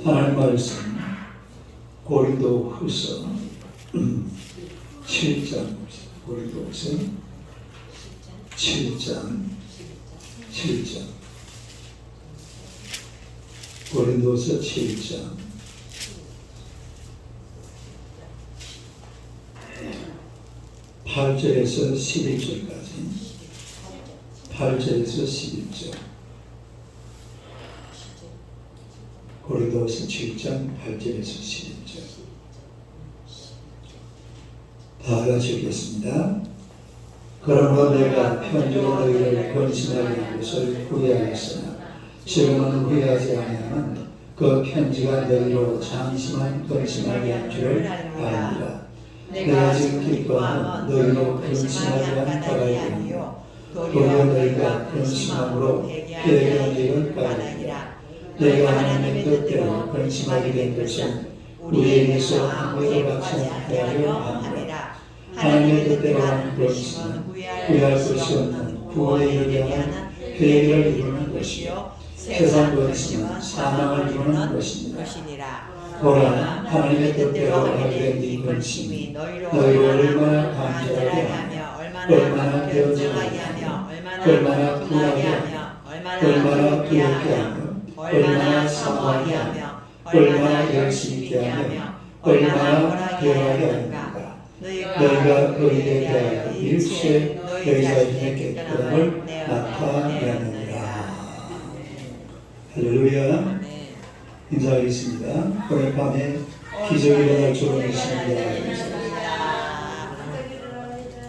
하나님 말씀 고린도후서 7장 고린도후서 7장 고린도서 7장 8절에서 11절까지 8절에서 11절 고린도서 7장 8절에서 11절 다 같이 읽겠습니다. 그러므로 내가 편지로 너희를 권신하게 한 것을 후회하였으나 지금은 후회하지 아니하면 그 편지가 너희로 장심한 권신하게 한 줄을 아니라 내가 지금 기뻐하는 너희로 근심하게 한 바가 아니요 도리어 너희가 근심함으로 깨어난 일을 까느니라. 내가 하나님의 뜻대로 근심하게 된 것은 우리에게서 아무에도 받지 않게 하려 함이라. 하나님의 뜻대로 하는 근심은 후회할 것이 없는 구원에 이르게 하는 계획을 이루는 것이요 세상 근심은 사망을 이루는 것이니라. 보라, 하나님의 뜻대로 하게 된 이 근심이 너희로 얼마나 간절하게 하며 얼마나 견정하게 하며 얼마나 분하게 하며 얼마나 두렵게 하며 얼마나 사모하게 하며 얼마나 열심히 있게 하며 얼마나 변하게 하는가. 너희가 그에게 대하여 일체 너희 자신의 깨끗함을 나타내느니라. 할렐루야. 인사하겠습니다. 오늘 밤에 기적이 일어날 줄을 믿습니다.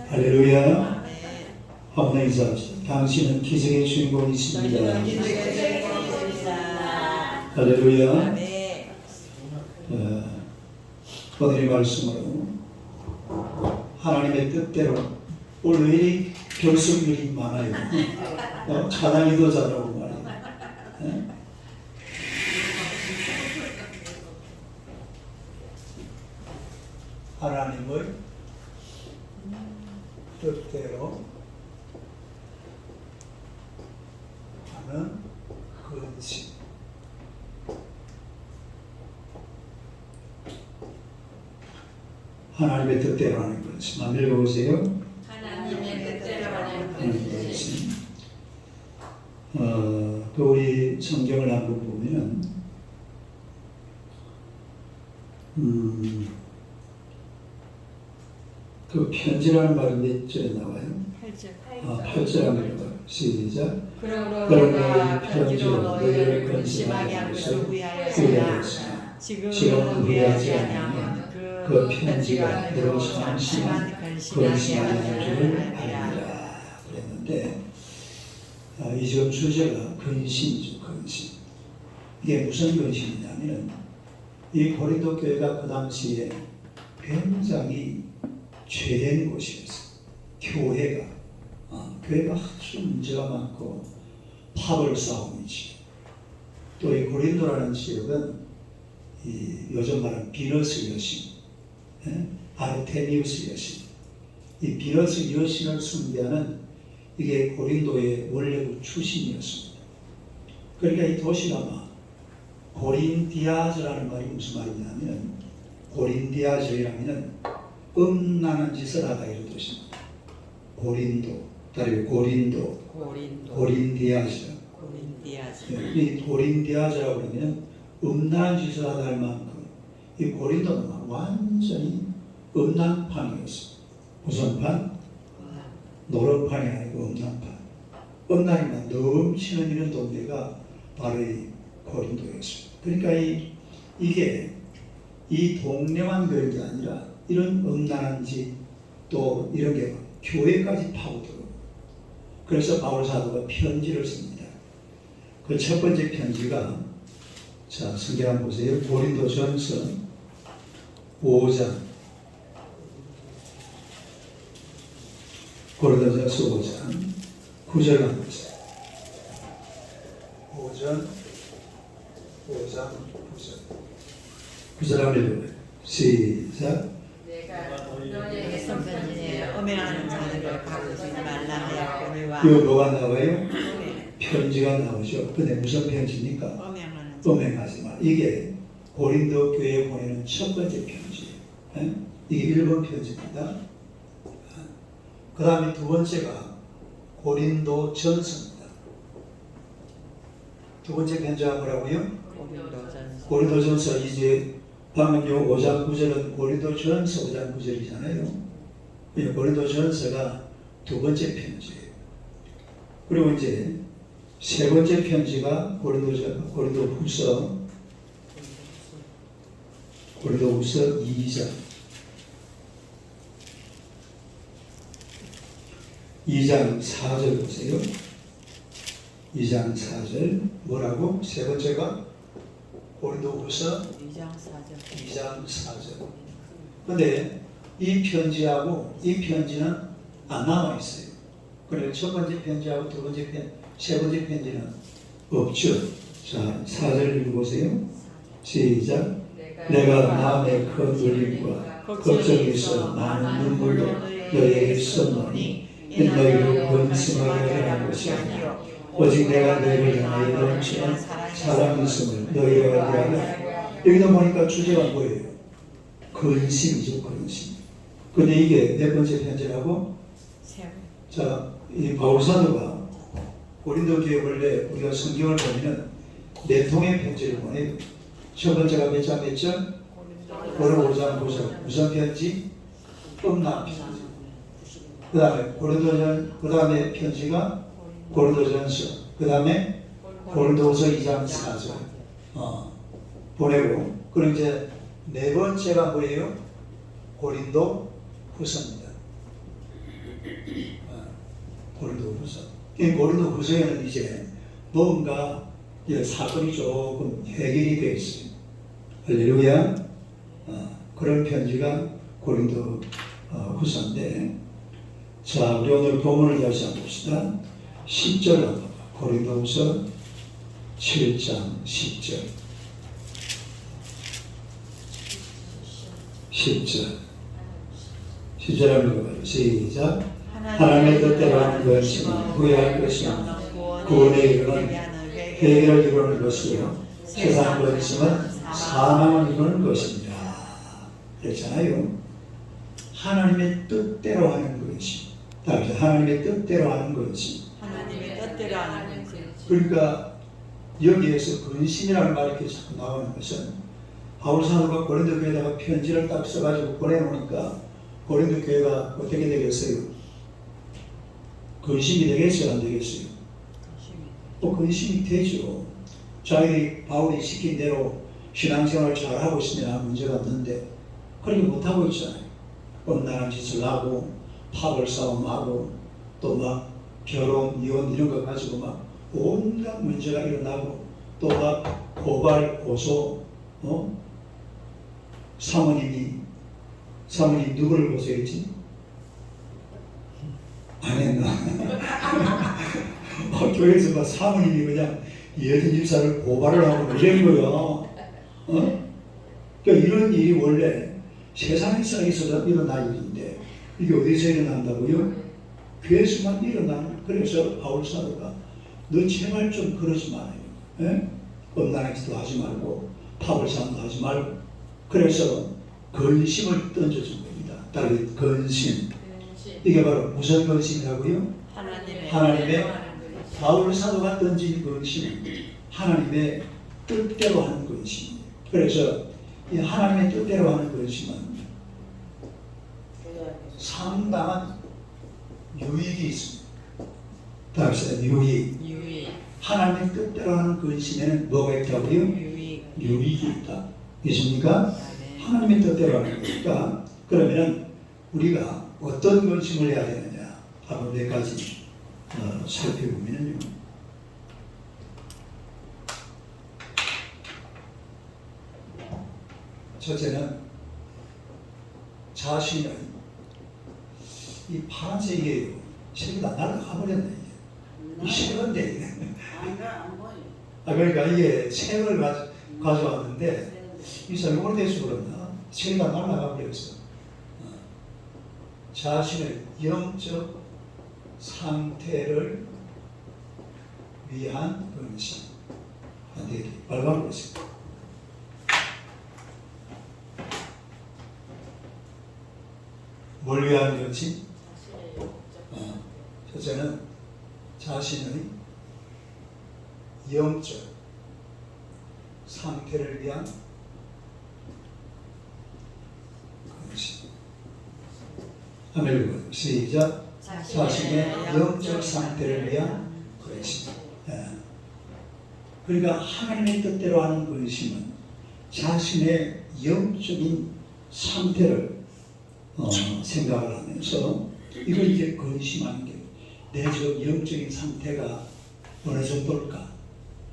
할렐루야. 한번 인사합시다. 당신은 기적의 주인공이십니다. 할렐루야. 오늘의 말씀으로 하나님의 뜻대로 오늘 왜 이리 결승률이 많아요? 찬양이도 잘하고 말이에요. 하나님의 뜻대로 하는 근심. 하나님의 뜻대로 하는 근심. 한번 읽어보세요. 하나님의 뜻대로 하는 근심. 그 우리 성경을 한번 보면은 그 편지라는 말이 몇 절에 나와요? 8절. 8절 한번 읽어봐요. 시작. 그러므로 편지로 너희를 근심하게 한 것을 후회하였으나 지금은 후회하지 아니하면 그 편지가 너희로 장심한 근심하게 하는 줄을 아니라. 그랬는데 이 지금 주제가 근심이죠. 근심. 이게 무슨 근심이냐면 이 고린도 교회가 그 당시에 굉장히 죄된 곳이었어요. 교회가 아주 문제가 많고 파벌 싸움이지. 또 이 고린도라는 지역은 이 요즘 말하는 비너스 여신, 아르테미우스 여신, 이 비너스 여신을 숭배하는 이게 고린도의 원래부 출신이었습니다. 그러니까 이 도시가 고린디아즈라는 말이 무슨 말이냐면 고린디아즈라면 음란한 짓을 하다 이런 뜻입니다. 고린디아즈. 이 고린디아즈라고 그러면 음란한 짓을 하다 할 만큼 이 고린도는 완전히 음란판이었어요. 무슨 판? 노릇판이 아니고 음란판. 음란이 넘치는 이런 동네가 바로 이 고린도였어요. 그러니까 이게 이 동네만 그런 게 아니라 이런 음란한 짓 또 이런 게 교회까지 파고들고 그래서 바울 사도가 편지를 씁니다. 그 첫 번째 편지가 자 성경 한번 보세요. 고린도전서 5장 고린도전서 5장 9절 한번 보세요. 5장 9절 한번 읽어봐요. 시작. 내가 너희에게 선편지에 엄행하는 자들을 가르치지 말라 하였거니와. 이거 뭐가 나와요? 편지가 나오죠. 근데 무슨 편지입니까? 엄행하는 음행하지 마. 이게 고린도 교회에 보내는 첫 번째 편지예요. 예? 이게 1번 편지입니다. 그 다음에 두 번째가 고린도 전서입니다. 두 번째 편지가 뭐라고요? 고린도 전서. 이제 방금 요 5장 9절은 고린도 전서 5장 9절이잖아요. 고린도 전서가 두 번째 편지예요. 그리고 이제 세 번째 편지가 고린도 후서 2장. 2장 4절 보세요. 2장 4절 뭐라고? 세 번째가 고린도후서 2장 4절. 근데 이 편지하고 이 편지는 안 남아 있어요. 그래서 첫 번째 편지하고 두 번째 세 번째 편지는 없죠. 자, 4절 읽어보세요. 시작. 내가 마음의 큰 울림과 걱정이 있어 많은 눈물로 너희에게 썼노니 너희를 근심하게 하는 것이 아니요 오직 내가 너희를 향하여 넘치는 사랑이 있음을 너희가 알아야. 여기다 보니까 주제가 뭐예요? 근심이죠. 근심. 근데 이게 몇 번째 편지라고? 자, 이 바울 사도가 고린도 교회 원래 우리가 성경을 보면은 네 통의 편지를 보내요. 첫 번째가 몇 장 몇 절? 고린도 5장 9절. 무슨 편지? 끝난 편지. 그 다음에 그 다음에 편지가 고린도전서. 그 다음에 고린도서 2장 4절. 보내고. 그럼 이제 네 번째가 뭐예요? 고린도 후서입니다. 고린도 후서. 이 고린도 후서에는 이제 뭔가 사건이 조금 해결이 되어 있어요. 할렐루야. 그런 편지가 고린도 후서인데, 자, 우리 오늘 본문을 다시 한번 봅시다. 10절 한번 봐. 고린도후서 7장 10절. 10절 한번 읽어봐요. 시작. 하나님의 뜻대로 하는 것이 후회할 것이 아니라 구원의 이루는 회개를 이루는 것이요 세상 근심은 사망을 이루는 것입니다. 그렇잖아요. 하나님의 뜻대로 하는 것이. 하나님의 뜻대로 하는 것이. 하나님의 뜻대로 하는 것이. 그러니까 여기에서 근심이라는 말이 이렇게 자꾸 나오는 것은 바울 사도가 고린도 교회에다가 편지를 딱 써가지고 보내놓으니까 고린도 교회가 어떻게 되겠어요? 근심이 되겠어요? 안 되겠어요? 또 근심이 되죠. 자기들이 바울이 시킨 대로 신앙생활을 잘하고 있으면 문제가 없는데 그렇게 못하고 있잖아요. 엄란한 짓을 하고 파벌 싸움하고 또 막 결혼, 이혼 이런 거 가지고 막 온갖 문제가 일어나고 또 막 고발, 고소, 사모님 누구를 고소했지? 안 했나? 교회에서 막 사모님이 그냥 예전 집사를 고발을 하고 이런 거야. 그러니까 이런 일이 원래 세상에서 일어날 일인데 이게 어디서 일어난다고요? 교회에서만 일어나는. 그래서 바울 사도가 너 제발 좀 그러지 말아요. 엄란한 짓도 하지 말고 파벌싸움도 하지 말고. 그래서 근심을 던져준 겁니다. 다른 근심. 이게 바로 무슨 근심이라고요? 하나님의 바울 사도가 던진 근심은 하나님의 뜻대로 하는 근심이에요. 그래서 이 하나님의 뜻대로 하는 근심은 상당한 유익이 있습니다. 다시 유익. 하나님의 뜻대로 하는 근심에는 뭐가 있다고요? 유익이 있다. 있습니까? 하나님의 뜻대로 하는 거니까. 그러면 우리가 어떤 근심을 해야 되느냐 하고 몇 가지 살펴보면요. 첫째는 자신을 이 파란색이에요. 색이 다 날아가 버렸네. 이게 싫은데 그러니까 이게 색을 가져왔는데 이 사람이 오래돼서 그런가 색이 다 날아가 버렸어. 자신의 영적 상태를 위한 근심. 빨간 것입니다. 뭘 위한 거지? 첫째는 자신의 영적 상태를 위한 것이. 한번 시작. 자신의 영적 상태를 위한 근심. 그러니까 하나님의 뜻대로 하는 근심은 자신의 영적인 상태를 생각을 하면서 이걸 이제 근심하는 게 내 저 영적인 상태가 어느 정도일까?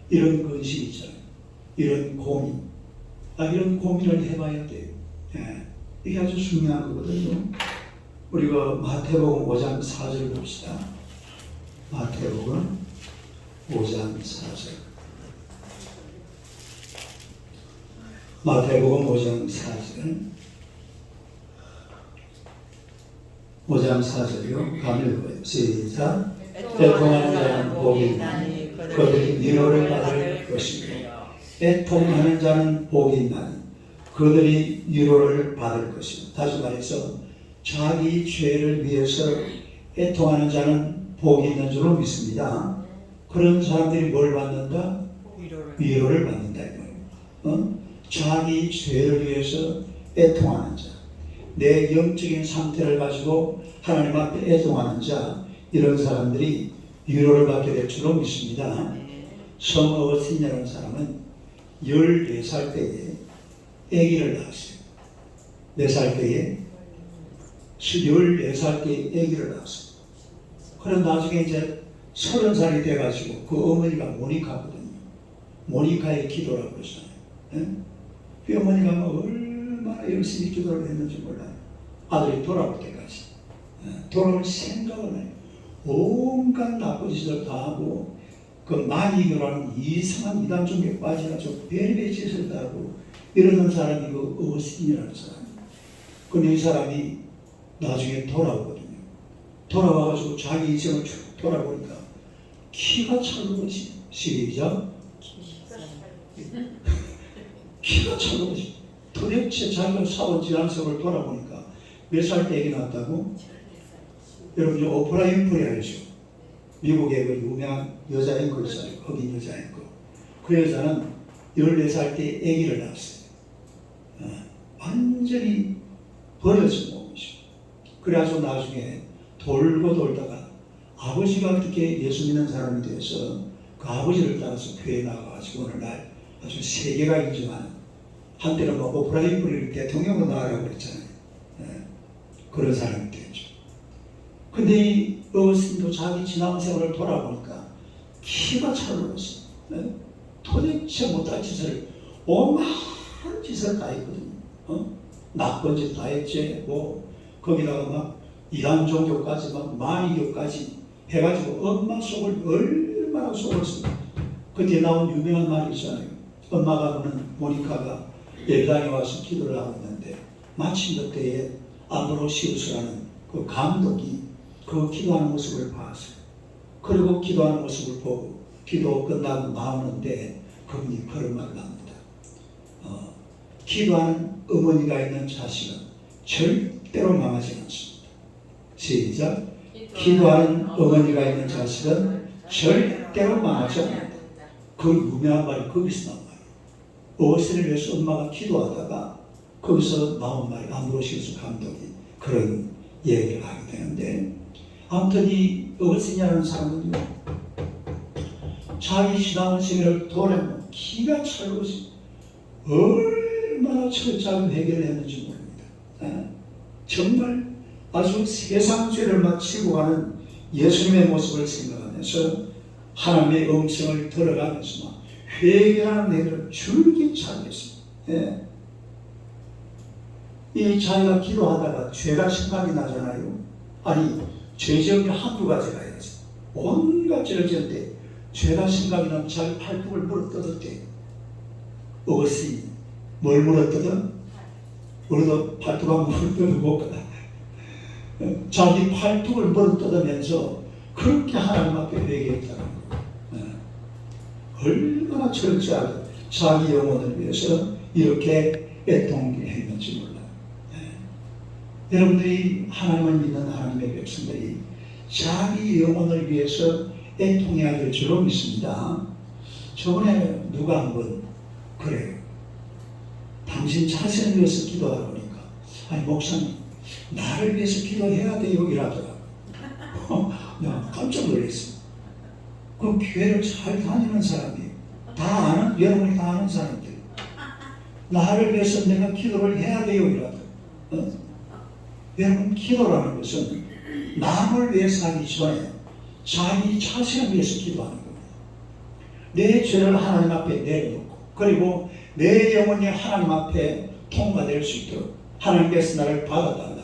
이런 근심 있잖아요. 이런 고민. 이런 고민을 해봐야 돼요. 이게 아주 중요한 거거든요. 우리가 마태복음 5장 4절 봅시다. 마태복음 5장 4절. 마태복음 5장 4절. 5장 4절이요. 감을 읽어요. 시작. 애통하는 자는 복이 있나니 그들이 위로를 받을 것이고 애통하는 자는 복이 있나니 그들이 위로를 받을 것이고. 다시 말해서 자기 죄를 위해서 애통하는 자는 복이 있는 줄로 믿습니다. 그런 사람들이 뭘 받는다? 위로를 받는다. 자기 죄를 위해서 애통하는 자, 내 영적인 상태를 가지고 하나님 앞에 애통하는 자, 이런 사람들이 위로를 받게 될 줄로 믿습니다. 성 어거스틴이라는 사람은 14살 때에 아기를 낳았어요. 몇 살 때에? 14살 때에 아기를 낳았어요. 그럼 나중에 이제 30살이 돼가지고 그 어머니가 모니카거든요. 모니카의 기도라고 그러잖아요. 그 어머니가 얼마나 열심히 기도를 했는지 몰라요. 아들이 돌아올 때까지. 돌아올 생각을 해요. 온갖 나쁜 짓을 다 하고 그 만이교라는 이상한 이단 중에 빠져가지고 별의별 짓을 다 하고 이러는 사람이 그 어거스틴이라는 사람이에요. 근데 이 사람이 나중에 돌아오거든요. 돌아와가지고 자기 인생을 쭉 돌아보니까 키가 차는 거지. 시작. 키가 차는 거지. 도대체 자기가 사온 지난생을 돌아보니까 몇 살 때 애기 낳았다고? 여러분 오프라 윈프리 알죠? 미국의 그 유명한 여자 앵커 있어요. 흑인 여자 앵커. 그 여자는 14살 때 아기를 낳았어요. 완전히 버려진 몸이죠. 그래서 나중에 돌고 돌다가 아버지가 어떻게 예수 믿는 사람이 돼서 그 아버지를 따라서 교회에 나가가지고 오늘날 아주 세계가 인정하는, 한때는 뭐 오프라 윈프리를 대통령으로 나가라고 그랬잖아요. 그런 사람이 되죠. 근데 이 어거스틴도 자기 지나온 세월을 돌아보니까 키가 차올랐어요. 도대체 못할 짓을, 오만한 짓을 다 했거든요. 나쁜 짓 다 했지. 뭐 거기다가 막 이단 종교까지 막 만이교까지 해가지고 엄마 속을 얼마나 속았습니다. 그때 나온 유명한 말이 있잖아요. 엄마가 그는 모니카가 예배당에 와서 기도를 하고 있는데 마침 그때에 암브로시우스라는 그 감독이 그 기도하는 모습을 봤어요. 그리고 기도하는 모습을 보고 기도 끝나고 나오는데 그분이 그런 말을 합니다. 기도하는 어머니가 있는 자식은 절대로 망하지 않습니다. 시작. 기도하는 어머니가 있는 자식은 절대로 망하지 않는다. 그 유명한 말이 거기서 나온 말이에요. 어거스틴을 위해서 엄마가 기도하다가 거기서 나온 말이 암브로시우스 감독이 그런 얘기를 하게 되는데, 아무튼 이 어거스틴이라는 사람은요, 자기 지나온 생애를 돌아보면 기가 찰 것이 얼마나 철저하게 회개를 했는지 모릅니다. 정말 아주 세상 죄를 마치고 가는 예수님의 모습을 생각하면서 하나님의 음성을 들어가면서 막 회개하는 내들을 줄기차게 했습니다. 이 자기가 기도하다가 죄가 생각이 나잖아요. 아니, 죄 지은 게 한두 가지가 아니지. 온갖 죄를 지었는데 죄가 생각이 나면 자기 팔뚝을 물어뜯었대. 어거스틴이 뭘 물어뜯어? 우리도 팔뚝 한번 물어뜯어볼까? 자기 팔뚝을 물어뜯으면서 그렇게 하나님 앞에 회개했다는 거예요. 얼마나 철저하게 자기 영혼을 위해서 이렇게 애통했는지 몰라요. 여러분들이 하나님을 믿는 하나님의 백성들이 자기 영혼을 위해서 애통해야 될 줄로 믿습니다. 저번에 누가 한번 그래요. 당신 자신을 위해서 기도하라 보니까 아니 목사님 나를 위해서 기도해야 돼요 이라더라. 내가 깜짝 놀랐어. 그 교회를 잘 다니는 사람이에요. 다 아는, 여러분이 다 아는 사람들. 나를 위해서 내가 기도를 해야 돼요 이라더라. 여러분 기도라는 것은 남을 위해서 하기 전에 자기 자신을 위해서 기도하는 겁니다. 내 죄를 하나님 앞에 내려놓고 그리고 내 영혼이 하나님 앞에 통과될 수 있도록 하나님께서 나를 받아달라고.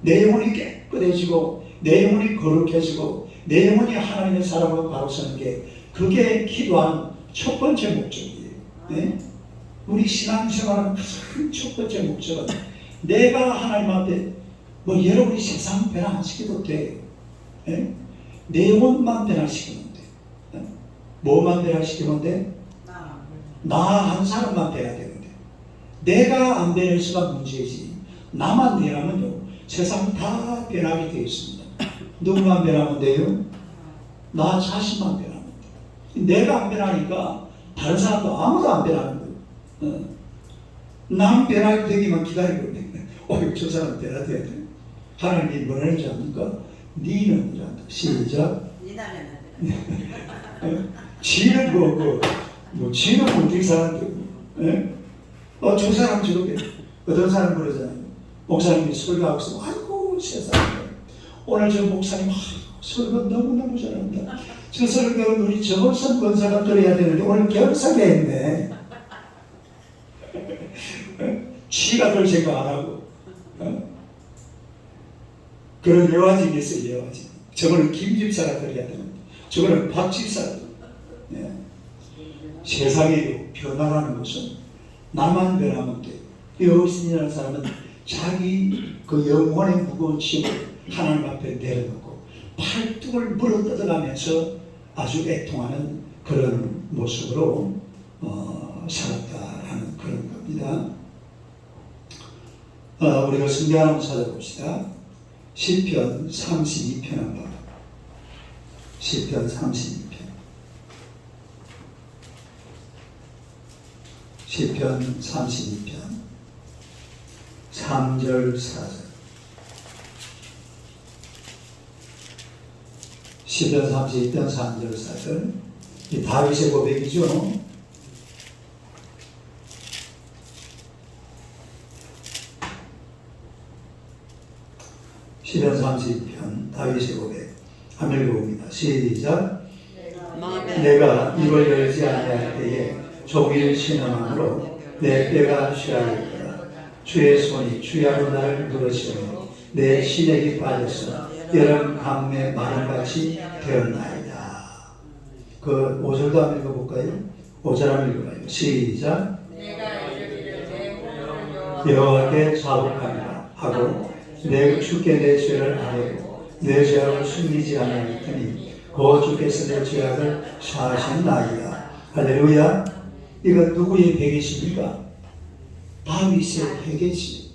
내 영혼이 깨끗해지고 내 영혼이 거룩해지고 내 영혼이 하나님의 사람으로 바로 서는 게 그게 기도하는 첫 번째 목적이에요. 네? 우리 신앙생활은 가장 첫 번째 목적은 내가 하나님 앞에 뭐 여러분이 세상 변화시켜도 돼요. 네? 내 영혼만 변화시키면 돼. 네? 뭐만 변화시키면 돼? 나 한 사람만 변해야 되는데 내가 안 변할 수가 문제지. 나만 변하면요 세상 다 변하게 되어 있습니다. 누구만 변하면 돼요? 나 자신만 변하면 돼. 내가 안 변하니까 다른 사람도 아무도 안 변하는 거예요. 남 변하게 되기만 기다리고 있네. 저 사람 변화돼야 돼. 하나님이 뭐라는 줄 압니까? 니는 이란다. 시작. 지는 뭐 지는 어떻게 사는데? 저 사람 저렇게 어떤 사람 그러잖아요. 목사님이 설교하고 있으면 아이고 세상에 오늘 저 목사님 설교 너무너무 잘한다. 저 설교는 우리 정월선 권사가 들어야 되는데 오늘 결석에 했네. 지가 들 생각 안 하고 그런 여화집이 있어요. 여화집. 저거는 김집사가 들어야 되는데 저거는 박집사가. 네. 세상의 변화라는 것은 나만 변하면 돼. 여신이라는 사람은 자기 그 영혼의 무거운 짐을 하나님 앞에 내려놓고 팔뚝을 물어뜯어가면서 아주 애통하는 그런 모습으로 살았다라는 그런 겁니다. 우리가 성경 한번 찾아봅시다. 시편 32편 한번. 시편 32편. 시편 32편 3절 4절. 시편 32편 3절 4절. 이 다윗의 고백이죠. 시편 32편 다윗의 고백 한번 읽어봅니다. 시작. 내가 입을 열지 아니할 때에 종일 신음함으로 내 뼈가 취하였더라. 주의 손이 주야로 나를 누르시며 내 시력이 빠져서 여름 강매 마른같이 되었나이다. 그 5절도 한번 읽어볼까요? 5절 한번 읽어봐요. 시작. 여호와께 자복하리라 하고 내 주께 내 죄를 아뢰고 내 죄악을 숨기지 아니하였더니 그 주께서 내 죄악을 사하셨나이다. 할렐루야. 이건 누구의 회개십니까? 다윗의 회개지.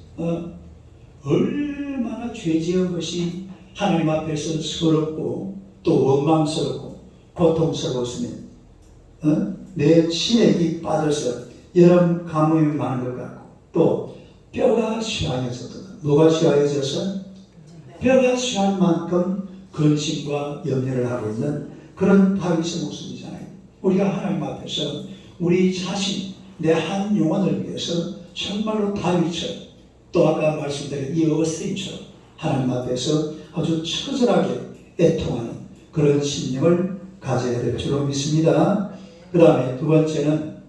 얼마나 죄 지은 것이 하나님 앞에서 서럽고 또 원망스럽고 고통스러웠으면 내 치액이 빠져서 여름 가뭄이 많은 것 같고 또 뼈가 쇠하여졌다. 뭐가 쇠하여져서? 뼈가 쇠한 만큼 근심과 염려를 하고 있는 그런 다윗의 모습이잖아요. 우리가 하나님 앞에서 우리 자신, 내 한 영혼을 위해서 정말로 다윗처럼 또 아까 말씀드린 이 어스틴처럼 하나님 앞에서 아주 처절하게 애통하는 그런 심령을 가져야 될 줄로 믿습니다. 그 다음에 두 번째는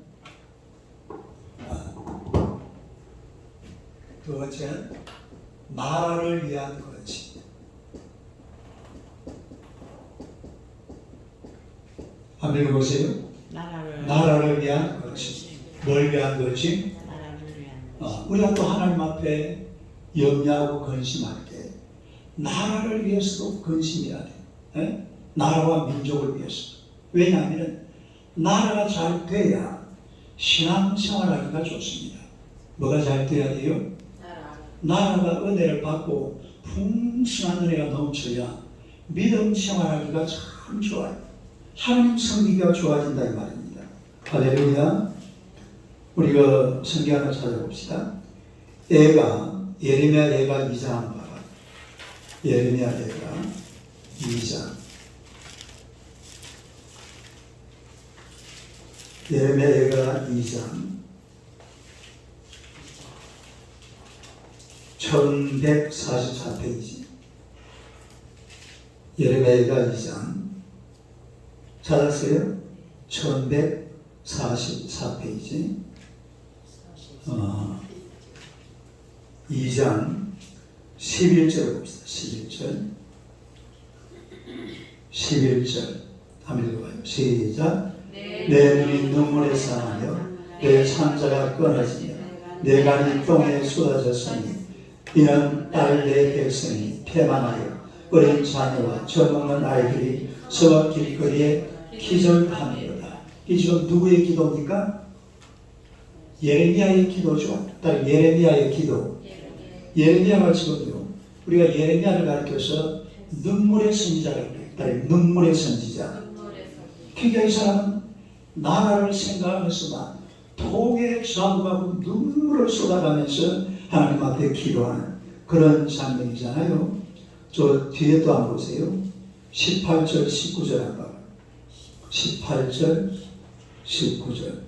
나라를 위한 건심. 한번 읽어보세요. 나라를 위한 건심. 뭘 위한 건심? 우리가 또 하나님 앞에 염려하고 건심할 때 나라를 위해서도 건심해야 돼. 나라와 민족을 위해서. 왜냐하면 나라가 잘 돼야 신앙생활하기가 좋습니다. 뭐가 잘 돼야 돼요? 나라가 은혜를 받고 풍성한 은혜가 넘쳐야 믿음 생활하기가 참 좋아요. 하나님 섬기기가 좋아진다 이 말입니다. 할렐루야. 우리가 성경 하나 찾아봅시다. 예레미야 애가 2장 한번 봐봐. 예레미야 애가 2장. 예레미야 애가 2장 1144페이지. 예레미야가 2장 찾았어요? 1144페이지. 2장 11절 봅시다. 11절 한번 읽어봐요. 시작. 내 눈이 눈물에 상하며 내 창자가 끊어지며 내 간이 똥에 쏟아졌으니 이는 딸 내 백성이 패망하여 어린 자녀와 젖먹는 아이들이 서 길거리에 기절함이로다. 이 지금 누구의 기도입니까? 예레미야의 기도죠. 딸 예레미야의 기도. 예레미야가 지금요, 우리가 예레미야를 가리켜서 눈물의 선지자라고 해요. 딸 눈물의 선지자. 그러니까 이 사람은 나라를 생각하면서만 통에 좌우하고 눈물을 쏟아가면서 하나님 앞에 기도하는 그런 장면이잖아요. 저 뒤에 또 한번 보세요. 18절 19절 한번. 18절 19절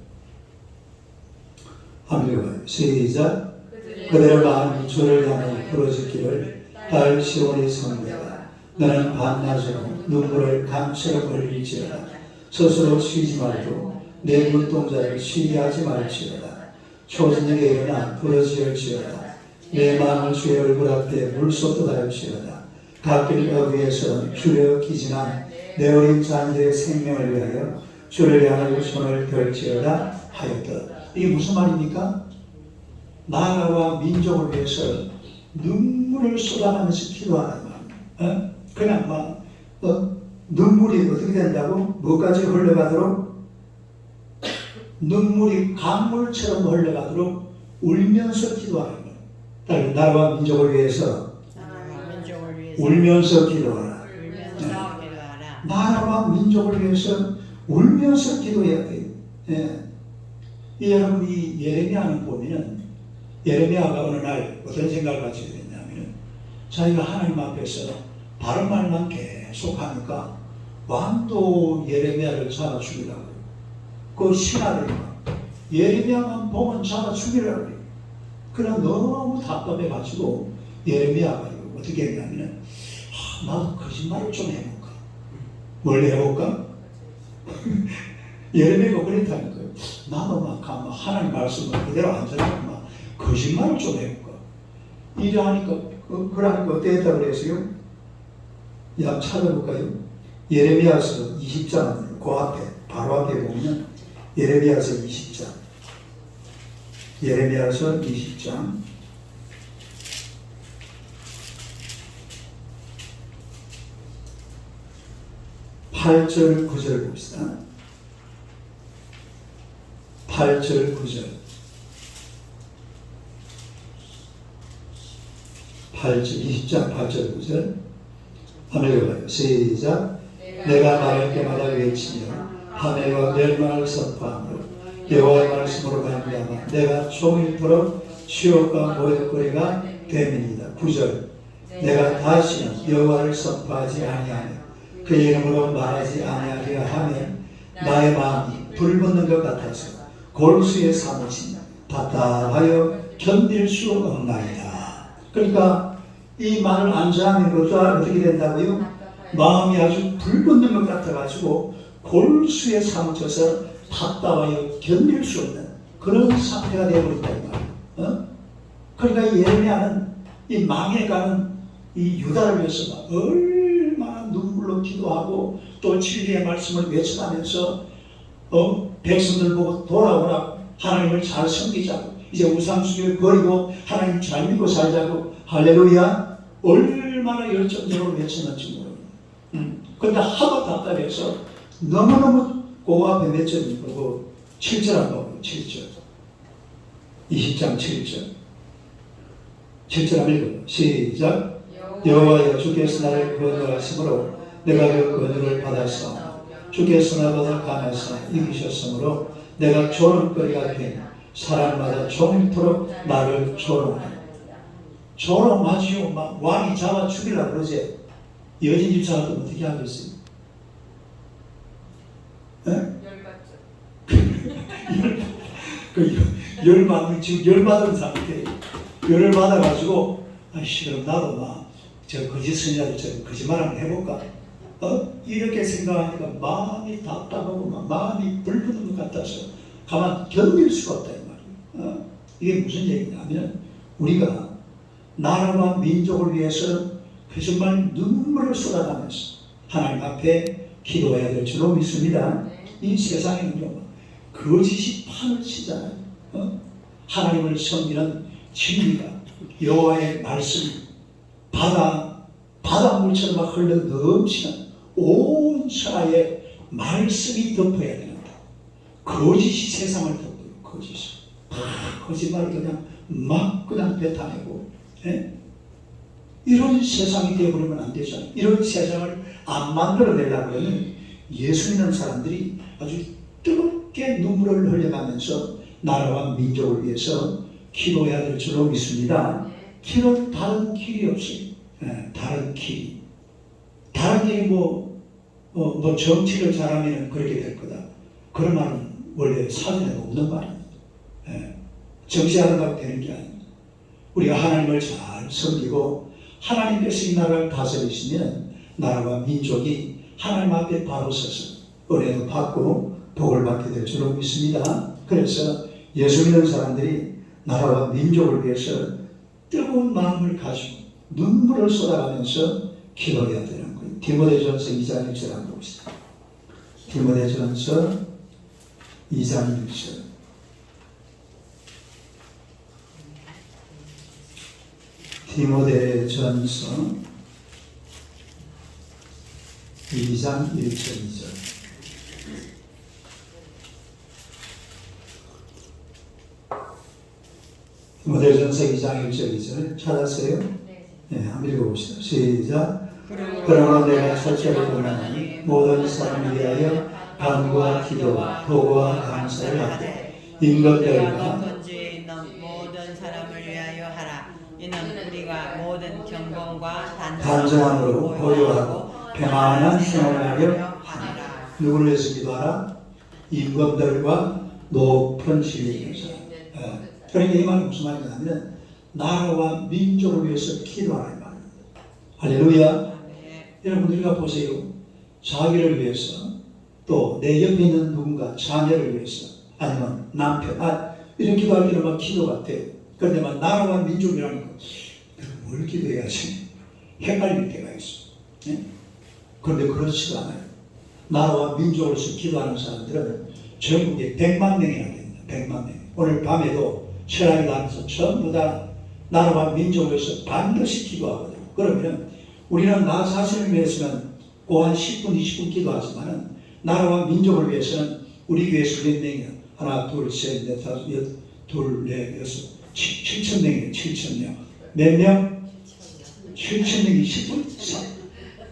한번 읽어봐요. 시작. 그들의 마음이 주를 향해 부러지기를 딸 시온의 성내가 너는 밤낮으로 눈물을 강처럼 흘릴지어다. 스스로 쉬지 말고 내 눈동자를 쉬게 하지 말지어다. 초저녁에 일어나 부러지을지어다. 내 마음을 주의 얼굴 앞에 물쏟듯 할지어다. 갓길 어귀에서 주려 기진한 내 어린 자녀의 생명을 위하여 주를 향하여 손을 들지어다 하였다. 이게 무슨 말입니까? 나라와 민족을 위해서 눈물을 쏟아가면서 기도하는 말. 그냥 막 눈물이 어떻게 된다고? 뭐까지 흘러가도록? 눈물이 강물처럼 흘러가도록 울면서 기도하는 거예요. 나라와 민족을 위해서 울면서 기도하라. 나라와 민족을 위해서 울면서 기도해야 돼요. 여러분, 이 예레미야는 보면은 예레미야가 어느 날 어떤 생각을 가지게 됐냐면 자기가 하나님 앞에서 바른 말만 계속 하니까 왕도 예레미야를 잡아 죽이라고 해요. 그 신하들이가 예레미야만 보면 잡아 죽이라고 해요. 그러나 너무 답답해가지고 예레미야가 어떻게 했냐면 나도 거짓말을 좀 해볼까? 뭘 해볼까? 예레미야가 그랬다는 거예요. 나도 막 하나님 말씀을 그대로 안 전하고 막 거짓말을 좀 해볼까? 이래 하니까 그러니까 어떻게 했다고 그랬어요? 야, 찾아볼까요? 예레미야서 20장 그 앞에 바로 앞에 보면 예레미야서 20장 예레미야서 20장 8절 9절 봅시다. 8절 9절 20장 8절 9절 한번 읽어봐요. 시작. 내가 말할 때마다 외치며 하늘과 멸망을 선포하므로 여호와의 말씀으로 말미암아 내가 종일토록 치욕과 모욕거리가 됨이니이다. 9절 내가 다시는 여호와를 선포하지 아니하며 그 이름으로 말하지 아니하리라 하면 나의 마음이 불붙는 것 같아서 골수에 사무친 답답하여 견딜 수 없나이다. 그러니까 이 말을 안전하면 어떻게 된다고요? 마음이 아주 불붙는 것 같아가지고 골수에 사무쳐서 답답하여 견딜 수 없는 그런 상태가 되어버린다 이 말이에요. 그러니까 이 예레미야는 이 망해가는 이 유다를 위해서 얼마나 눈물로 기도하고 또 진리의 말씀을 외쳐가면서 백성들 보고 돌아오라, 하나님을 잘 섬기자고, 이제 우상숭배를 버리고 하나님 잘 믿고 살자고, 할렐루야, 얼마나 열정적으로 외쳤는지 모릅니다. 그런데 하도 답답해서 너무너무 그 앞에 몇 절입니까? 그 7절 한번 보고 7절 20장 7절 7절 한번 읽어요. 시작. 여호와여 주께서 나를 건너하심으로 내가 그 건너를 받았어. 주께서 나보다 강하사 이기셨으므로 내가 조롱거리가 된 사람마다 종일토록 나를 조롱하라. 조롱하지요. 막 왕이 잡아 죽이려고 그러지. 여진 집사 같으면 어떻게 하겠어요? 열받는, 지금 열받은 상태. 열을 받아가지고, 아이씨, 그럼 나도 막, 저 거짓선이라도 저 거짓말을 해볼까? 이렇게 생각하니까 마음이 답답하고 막 마음이 불붙는 것 같아서 가만 견딜 수가 없다, 이 말이에요. 이게 무슨 얘기냐면, 우리가 나라와 민족을 위해서 그 정말 눈물을 쏟아가면서 하나님 앞에 기도해야 될 줄로 믿습니다. 이 세상에는요, 거짓이 판을 치잖아요. 하나님을 섬기는 진리가, 여호와의 말씀이 바닷물처럼 막 흘러 넘치는 온 천하에 말씀이 덮어야 되는데, 거짓이 세상을 덮어요. 거짓이 거짓말을 그냥 막 그냥 뱉어내고, 이런 세상이 되어버리면 안 되잖아요. 이런 세상을 안 만들어내려고 하면 예수 믿는 사람들이 아주 뜨겁게 눈물을 흘려가면서 나라와 민족을 위해서 기도해야 될 줄로 믿습니다. 길은 다른 길이 없어요. 다른 길이. 다른 길이 뭐 정치를 잘하면 그렇게 될 거다. 그런 말은 원래 사전에 없는 말입니다. 정치하다가 되는 게 아닙니다. 우리가 하나님을 잘 섬기고 하나님께서 이 나라를 다스리시면 나라와 민족이 하나님 앞에 바로 서서 은혜도 받고 복을 받게 될 줄로 믿습니다. 그래서 예수 믿는 사람들이 나라와 민족을 위해서 뜨거운 마음을 가지고 눈물을 쏟아가면서 기도해야 되는 거예요. 디모데전서 2장 1절 한번 봅시다. 디모데전서 2장 1절. 디모데전서 2장 1절 2절. 디모데전서 2장 1절 2절 찾았어요? 네, 한번 읽어봅시다. 시작. 그러나 내가 첫째로 권하니 모든 사람을 위하여 간구와 기도와 도구와 감사를 하되 인것들과 모든 사람을 위하여 하라. 이는 우리가 모든 경건과 단정함으로 고요하고 평안한 생활을 하려 하니라. 누구를 위해서 기도하라? 임금들과 높은 지위에 있는 사람. 그러니까 이 말은 무슨 말이냐면 나라와 민족을 위해서 기도하라 이 말입니다. 할렐루야. 여러분 우리가 보세요. 자기를 위해서 또 내 옆에 있는 누군가 자녀를 위해서 아니면 남편 이런 기도할 때는 막 기도 같아요. 그런데 막 나라와 민족이라는 거 뭘 기도해야지 헷갈릴 때가 있어. 그런데 그렇지가 않아요. 나라와 민족을 위해서 기도하는 사람들은 전국에 100만 명이나 됩니다. 100만 명. 오늘 밤에도 철학이 나면서 전부 다 나라와 민족을 위해서 반드시 기도하거든요. 그러면 우리는 나 자신을 위해서는 꼭 한 10분, 20분 기도하지만은 나라와 민족을 위해서는 우리 교회에서 몇 명이야? 하나, 둘, 셋, 넷, 다섯, 여섯, 둘, 넷, 여섯, 7천 명이에요. 7천 명. 몇 명? 7천 명이 10분?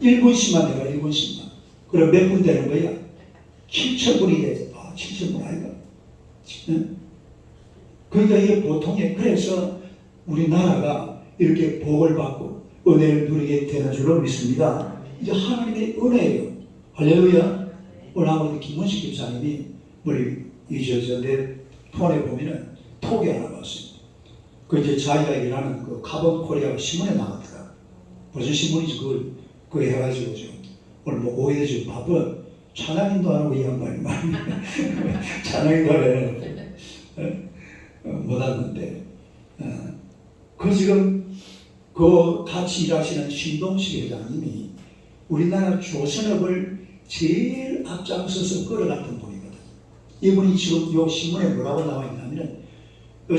1분씩만 내가 1분씩만. 그럼 몇 분 되는 거야? 7,000분이 돼. 7,000분 아이가? 그러니까 이게 보통이에요. 그래서 우리나라가 이렇게 복을 받고 은혜를 누리게 되는 줄로 믿습니다. 이제 하나님의 은혜예요. 할렐루야. 오늘 아무래도 김원식 집사님이 우리 내 폰에 보면은 톡이 하나 왔어요. 그 이제 자기가 일하는 그 카본 코리아 신문에 나왔더라. 무슨 신문인지 그거 해가지고 지금 오늘 뭐 오후에 지금 바쁜 찬양인도 안 하고 이 양반이 찬양인도 안 해요. 못 왔는데 그 지금 그 같이 일하시는 신동식 회장님이 우리나라 조선업을 제일 앞장서서 끌어갔던 분이거든. 이분이 지금 요 신문에 뭐라고 나와 있냐면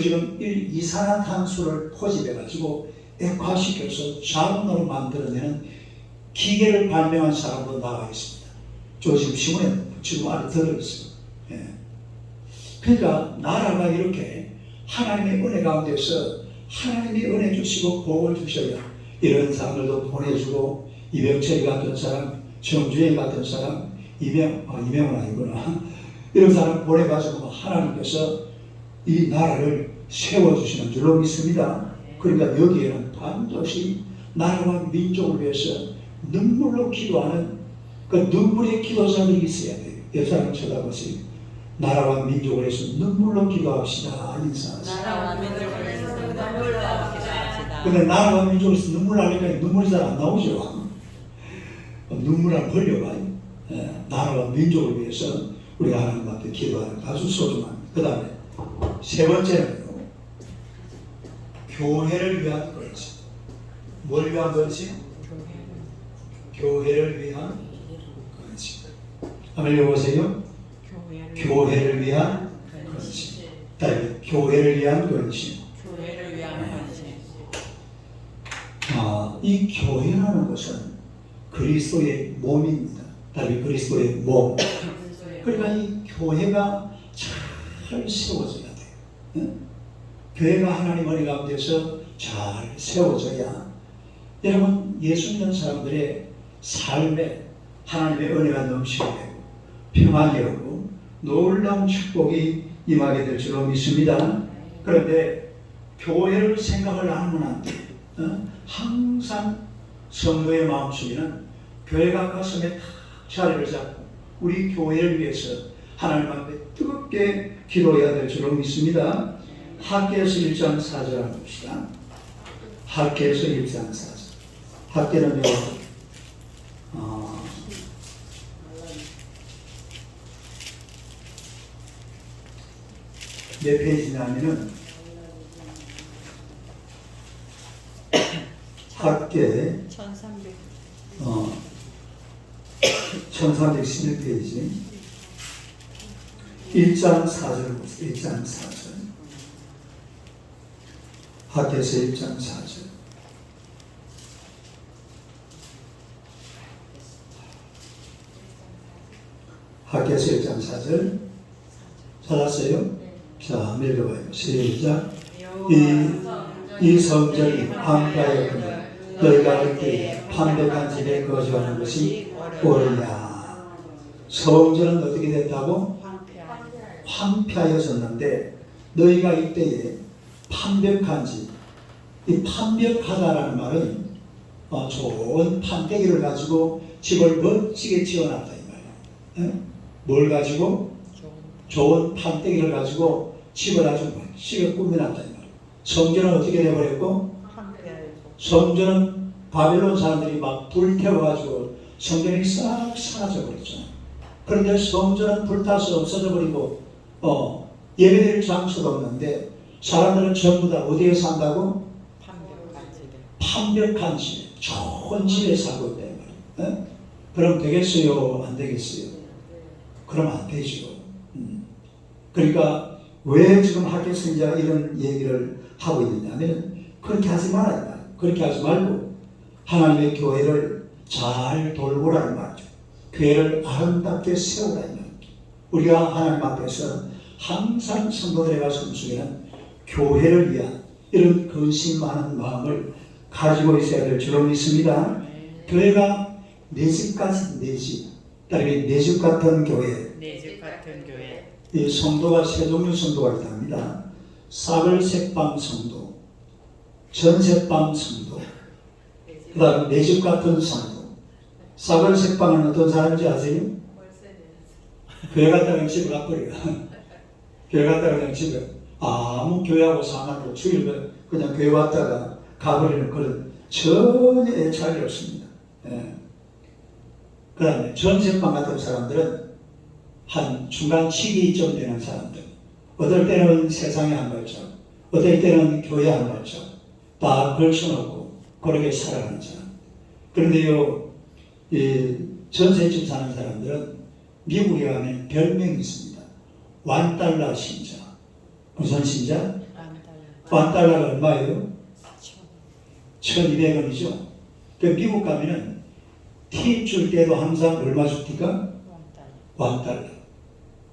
지금 이산화탄소를 포집해가지고 액화시켜서 자원으로 만들어내는 기계를 발명한 사람으로 나와 있습니다. 저 지금 신문에 지금 안에 들어있어요. 그러니까 나라가 이렇게 하나님의 은혜 가운데서 하나님이 은혜 주시고 복을 주셔야 이런 사람들도 보내주고 이병철이 같은 사람, 정주행 같은 사람, 이명은 아니구나. 이런 사람 보내가지고 하나님께서 이 나라를 세워주시는 줄로 믿습니다. 그러니까 여기에는 반드시 나라와 민족을 위해서 눈물로 기도하는 그 눈물의 기도자들이 있어야 돼요. 옆 사람 쳐다보세요. 나라와 민족을 위해서 눈물로 기도합시다. 인사하세요. 나라와 민족을 위해서 눈물로 기도합시다. 근데 나라와 민족을 위해서 눈물 나니까 눈물이 잘 안 나오죠. 눈물을 흘려봐요. 나라와 민족을 위해서 우리가 하나님 앞에 기도하는 아주 소중합니다. 그 다음에 세 번째는요, 교회를 위한 거지. 뭘 위한 거지? 교회를 위한 거지. 한번 읽어보세요. 교회를 위한 건심. 다음에 교회를 위한 건심. 교회를 위한 건심. 이 교회라는 것은 그리스도의 몸입니다. 다음에 그리스도의 몸. 그러니까 이 교회가 잘 세워져야 돼요. 응? 교회가 하나님 은혜 가운데서 잘 세워져야 여러분 예수 믿는 사람들의 삶에 하나님의 은혜가 넘치게 되고 평안이 오고 놀라운 축복이 임하게 될 줄로 믿습니다. 그런데 교회를 생각을 안 하면 안 돼요. 항상 성도의 마음속에는 교회가 가슴에 탁 자리를 잡고 우리 교회를 위해서 하나님 앞에 뜨겁게 기도해야 될 줄로 믿습니다. 학개에서 1장 4절 한번 봅시다. 학개에서 1장 4절. 학개는요, 몇 페이지냐면은 학개 1311페이지 1장 4절 보세요. 1장 4절. 학개에서 1장 4절. 학개에서 1장 4절. 찾았어요? 자, 읽어봐요. 시작. 이 성전이 황폐하였거늘 너희가 그때 판백한 집에 거주하는 것이 옳으냐. 성전은 어떻게 됐다고? 황폐하였었는데 너희가 이때에 판벽한 집. 이 판벽하다라는 말은 좋은 판때기를 가지고 집을 멋지게 지어놨다 이 말이야. 뭘 가지고? 좋은 판때기를 가지고 집을 아주 멋지게 꾸며놨다 이 말이야. 성전은 어떻게 되어버렸고? 성전은 바벨론 사람들이 막 불태워가지고 성전이 싹 사라져버렸잖아요. 그런데 성전은 불타서 없어져버리고 예배드릴 장소도 없는데 사람들은 전부 다 어디에 산다고? 판벽한 집에, 좋은 집에 살고 있다 이 말이에요. 그럼 되겠어요? 안 되겠어요? 그럼 안 되죠. 그러니까 왜 지금 학교 선지자가 이런 얘기를 하고 있느냐면 그렇게 하지 말아야 말이에요. 그렇게 하지 말고 하나님의 교회를 잘 돌보라는 말이죠. 교회를 아름답게 세우라는 말이죠. 우리가 하나님 앞에서 항상 성도들의 가슴 속에는 교회를 위한 이런 근심 많은 마음을 가지고 있어야 될 줄로 믿습니다. 교회가 내 집까지 내 집, 다르게 내 집 같은 교회. 내 집 같은 교회. 이 성도가 세 종류 성도가 있답니다. 사글색방 성도, 전색방 성도, 그 다음에 내 집 같은 성도. 사글색방은 어떤 사람인지 아세요? 교회 갔다가 집에 가버려요. 교회 갔다가 그냥 집에 아무 교회하고 상관없고 주일 그냥 교회 왔다가 가버리는 그런 전혀 애착이 없습니다. 그 다음에 전색방 같은 사람들은 한 중간치기쯤 되는 사람들. 어떨 때는 세상에 한 발짝, 어떨 때는 교회 한 발짝 다 걸쳐놓고 그렇게 살아가는 사람. 그런데요, 이 전세집 사는 사람들은 미국에 가면 별명이 있습니다. $1 신자. 무슨 신자? $1가 얼마예요? 1200원이죠. 그 미국 가면은 팁 줄 때도 항상 얼마 줍니까? $1.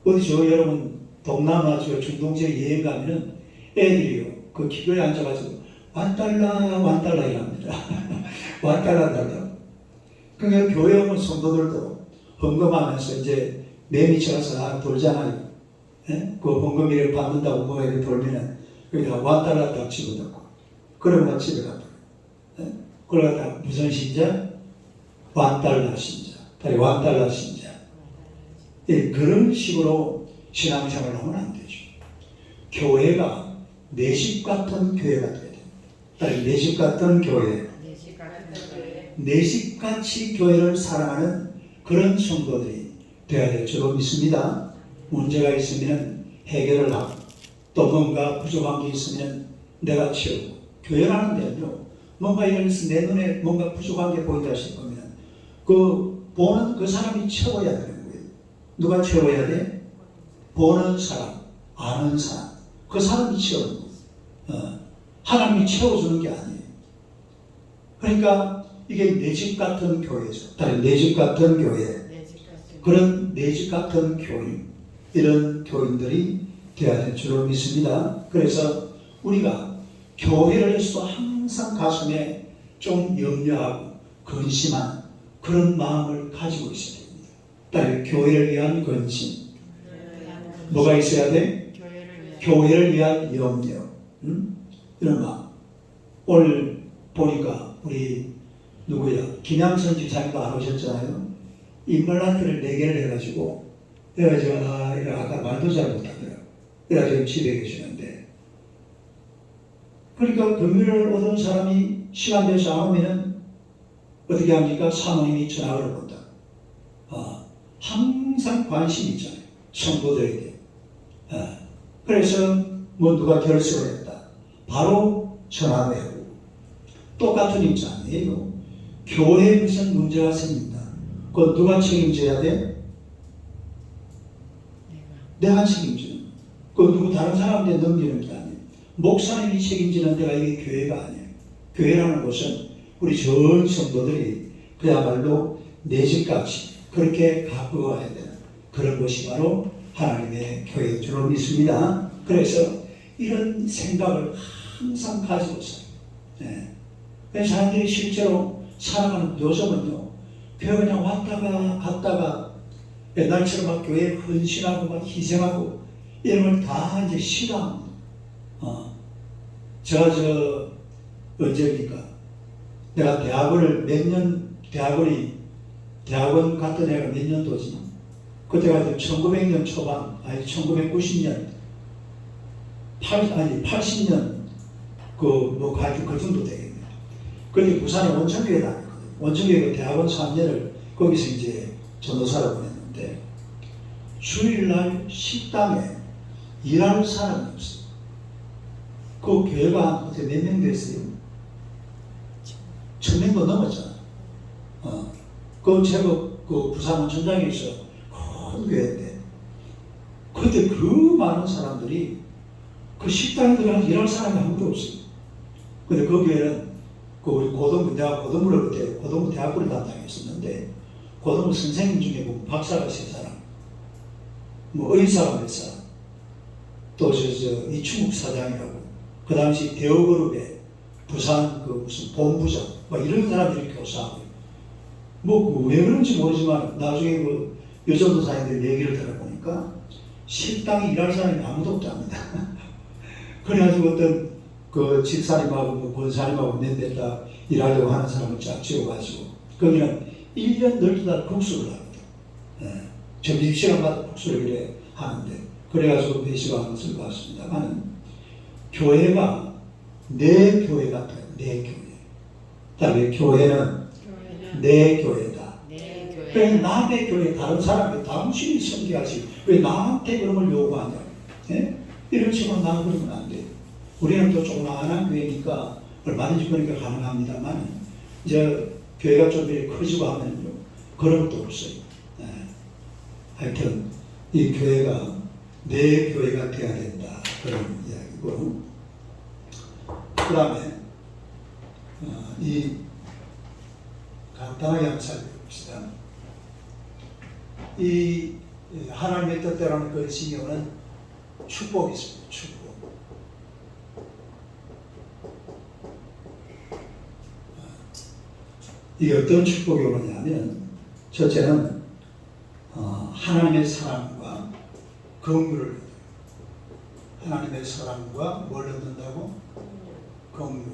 어디죠? 여러분 동남아 저 중동 지역 여행 가면은 애들이요 그 기교에 앉아가지고 $1 이랍니다. $1 그러니까 교회 오는 성도들도 헌금하면서 이제 매미쳐서 돌잖아요. 예? 그 헌금일을 받는다고 뭐가 이렇게 돌면은 거기다 $1 딱 집어넣고 그러면 집에 가버려요. 예? 그러다 무슨 신자? $1 신자. $1 신자. 예, 그런 식으로 신앙생활을 하면 안 되죠. 교회가 내 집 같은 교회가 돼야 됩니다. 내 집 같은 교회. 내 집같이 교회를 사랑하는 그런 성도들이 되어야 될 줄로 믿습니다. 문제가 있으면 해결을 하고 또 뭔가 부족한 게 있으면 내가 채우고 교회라는 데는요 뭔가 이러면서 내 눈에 뭔가 부족한 게 보인다 싶으면 그 보는 그 사람이 채워야 되는 거예요. 누가 채워야 돼? 보는 사람, 아는 사람 그 사람이 채우는 거예요. 하나님이 채워주는 게 아니에요. 그러니까 이게 내 집 같은 교회죠. 내 집 같은 교회. 그런 내 집 같은 교인, 이런 교인들이 되어야 될 줄로 믿습니다. 그래서 우리가 교회를 해서도 항상 가슴에 좀 염려하고 근심한 그런 마음을 가지고 있어야 됩니다. 교회를 위한 근심. 뭐가 있어야 돼? 교회를 위한 염려. 이런 마음. 오늘 보니까 우리 누구야? 김양선 집사님도 안 오셨잖아요. 인물란트를 4개를 해가지고 아까 말도 잘 못하더라고요. 그래가지고 집에 계시는데 그러니까 금요일을 오던 사람이 시간 돼서 안 오면은 어떻게 합니까? 사모님이 전화를 본다. 항상 관심이 있잖아요. 성도들에게. 그래서 뭐 누가 결석을 했다. 바로 전화를 하고 똑같은 입장이에요. 교회에 무슨 문제가 생긴다. 그거 누가 책임져야 돼? 내가 책임지는. 그거 누구 다른 사람한테 넘기는 게 아니에요. 목사님이 책임지는 데가 이게 교회가 아니에요. 교회라는 것은 우리 전 성도들이 그야말로 내 집같이 그렇게 갖고 가야 되는 그런 것이 바로 하나님의 교회인 줄로 믿습니다. 그래서 이런 생각을 항상 가지고 있어요. 그래서 사람들이 실제로 살아가는 요즘은요, 교회 그냥 왔다가 갔다가 옛날처럼 막 교회에 헌신하고 막 희생하고 이런 걸 다 이제 싫어합니다. 언제입니까? 내가 대학원을 대학원 갔던 애가 몇 년도지? 그때가 1900년 초반, 1990년, 80년, 그 정도 되겠네요. 그때 부산에 원천교회 다녔거든요. 원천교회 대학원 3년을 거기서 이제 전도사를 보냈는데, 주일날 식당에 일하는 사람이 없어요. 그 교회가 그때 몇 명 됐어요? 1000명도 넘었잖아. 제가 부산 원천장에 있어 큰 교회인데, 그때 그 많은 사람들이 그 식당에 들어가서 일할 사람이 아무도 없어요. 근데 그 교회는 우리 내가 고등부를 그때 고등부 대학부를 담당했었는데, 고등부 선생님 중에 보면 박사가 3사람, 뭐 의사가 몇 사람, 또 이충국 사장이라고, 그 당시 대우그룹의 부산 무슨 본부장, 막 이런 사람들이 교사하고, 왜 그런지 모르지만 나중에 여전도사님들 얘기를 들어보니까 식당에 일할 사람이 아무도 없답니다. 그래가지고 어떤 집사님하고 권사님하고 낸데다 일하려고 하는 사람을 쫙 지어가지고 거기는 1년 12달 국수를 합니다. 점심시간마다 국수를 이래 하는데, 그래가지고 배시가 하는 것을 봤습니다만, 교회가 내 교회 같아요. 내 교회. 그다음에 교회는 내 교회다. 왜 남의 교회, 다른 사람이 당신이 섬겨야지 왜 나한테 그런 걸 요구하냐. 이런 식으로 나는 그러면 안 돼요. 우리는 또 조그마한 교회니까 얼마든지 그러니까 가능합니다만, 이제 교회가 좀 이렇게 커지고 하면요, 그런 것도 없어요. 하여튼 이 교회가 내 교회가 되어야 된다, 그런 이야기고, 그 다음에 이 간단하게 한번 살펴봅시다. 이 하나님의 뜻대로는 그 지경은 축복이 있습니다. 축복. 이게 어떤 축복이 오느냐면 첫째는 하나님의 사랑과 긍휼을, 하나님의 사랑과 뭘 얻는다고? 긍휼.